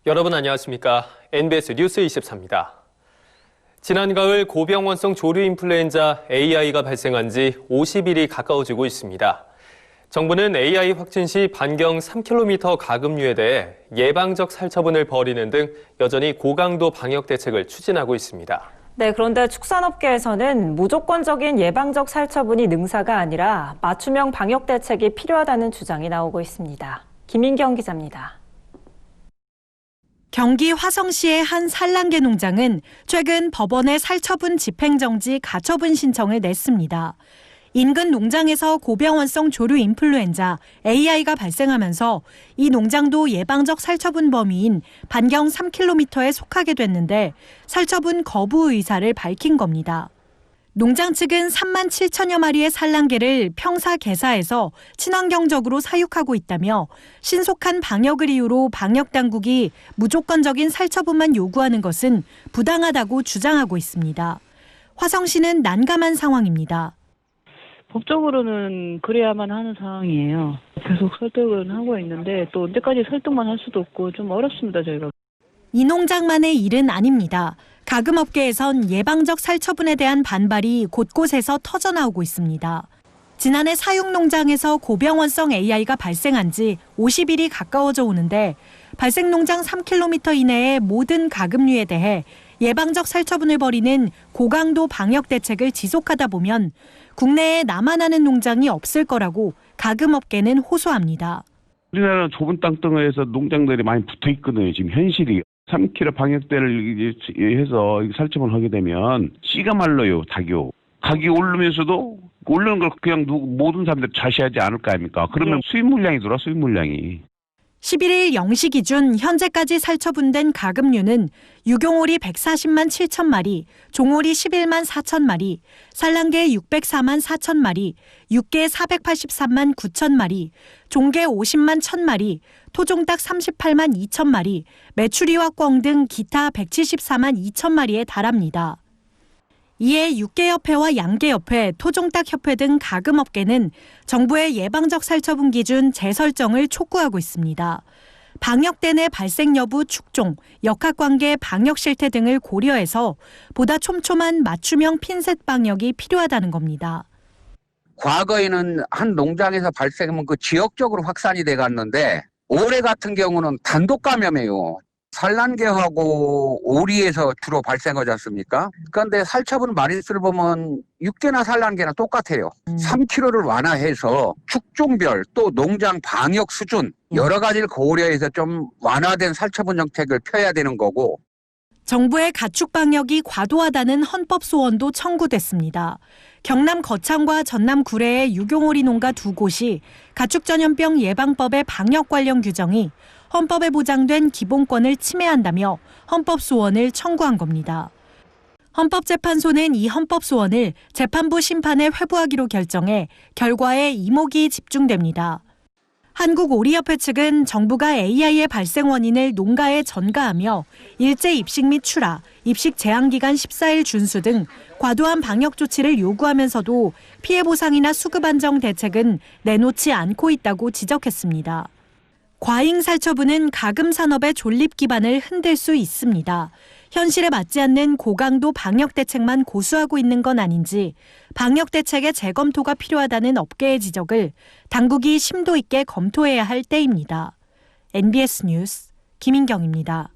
여러분 안녕하십니까? NBS 뉴스 24입니다. 지난 가을 고병원성 조류 인플루엔자 AI가 발생한 지 50일이 가까워지고 있습니다. 정부는 AI 확진 시 반경 3km 가급류에 대해 예방적 살처분을 벌이는 등 여전히 고강도 방역 대책을 추진하고 있습니다. 네, 그런데 축산업계에서는 무조건적인 예방적 살처분이 능사가 아니라 맞춤형 방역 대책이 필요하다는 주장이 나오고 있습니다. 김인경 기자입니다. 경기 화성시의 한 산란개 농장은 최근 법원에 살처분 집행정지 가처분 신청을 냈습니다. 인근 농장에서 고병원성 조류 인플루엔자 AI가 발생하면서 이 농장도 예방적 살처분 범위인 반경 3km에 속하게 됐는데 살처분 거부 의사를 밝힌 겁니다. 농장 측은 3만 7천여 마리의 산란개를 평사 개사해서 친환경적으로 사육하고 있다며 신속한 방역을 이유로 방역당국이 무조건적인 살처분만 요구하는 것은 부당하다고 주장하고 있습니다. 화성시는 난감한 상황입니다. 법적으로는 그래야만 하는 상황이에요. 계속 설득은 하고 있는데 또 언제까지 설득만 할 수도 없고 좀 어렵습니다, 저희가. 이 농장만의 일은 아닙니다. 가금업계에선 예방적 살처분에 대한 반발이 곳곳에서 터져나오고 있습니다. 지난해 사육농장에서 고병원성 AI가 발생한 지 50일이 가까워져 오는데 발생 농장 3km 이내의 모든 가금류에 대해 예방적 살처분을 벌이는 고강도 방역 대책을 지속하다 보면 국내에 남아나는 농장이 없을 거라고 가금업계는 호소합니다. 우리나라는 좁은 땅덩어리에서 농장들이 많이 붙어 있거든요. 지금 현실이. 3km 방역대를 해서 살처분을 하게 되면 씨가 말라요, 닭이요. 가격이 오르면서도 오르는 걸 그냥 모든 사람들이 자시하지 않을 거 아닙니까? 그러면 수입 물량이 들어와, 수입 물량이. 11일 0시 기준 현재까지 살처분된 가금류는 유경오리 140만 7천 마리, 종오리 11만 4천 마리, 산란개 604만 4천 마리, 육개 483만 9천 마리, 종개 50만 1천 마리, 토종닭 38만 2천 마리, 메추리와 꿩 등 기타 174만 2천 마리에 달합니다. 이에 육개협회와 양계협회, 토종닭협회 등 가금업계는 정부의 예방적 살처분 기준 재설정을 촉구하고 있습니다. 방역대 내 발생 여부 축종, 역학관계 방역 실태 등을 고려해서 보다 촘촘한 맞춤형 핀셋 방역이 필요하다는 겁니다. 과거에는 한 농장에서 발생하면 그 지역적으로 확산이 돼 갔는데 올해 같은 경우는 단독 감염이에요. 산란개하고 오리에서 주로 발생하지 않습니까? 그런데 살처분 마리수를 보면 육개나 산란개나 똑같아요. 3kg를 완화해서 축종별 또 농장 방역 수준 여러 가지를 고려해서 좀 완화된 살처분 정책을 펴야 되는 거고. 정부의 가축 방역이 과도하다는 헌법 소원도 청구됐습니다. 경남 거창과 전남 구례의 유경오리 농가 두 곳이 가축 전염병 예방법의 방역 관련 규정이 헌법에 보장된 기본권을 침해한다며 헌법 소원을 청구한 겁니다. 헌법재판소는 이 헌법 소원을 재판부 심판에 회부하기로 결정해 결과에 이목이 집중됩니다. 한국오리협회 측은 정부가 AI의 발생 원인을 농가에 전가하며 일제 입식 및 출하, 입식 제한 기간 14일 준수 등 과도한 방역 조치를 요구하면서도 피해 보상이나 수급 안정 대책은 내놓지 않고 있다고 지적했습니다. 과잉 살처분은 가금 산업의 존립 기반을 흔들 수 있습니다. 현실에 맞지 않는 고강도 방역 대책만 고수하고 있는 건 아닌지 방역 대책의 재검토가 필요하다는 업계의 지적을 당국이 심도 있게 검토해야 할 때입니다. NBS 뉴스 김인경입니다.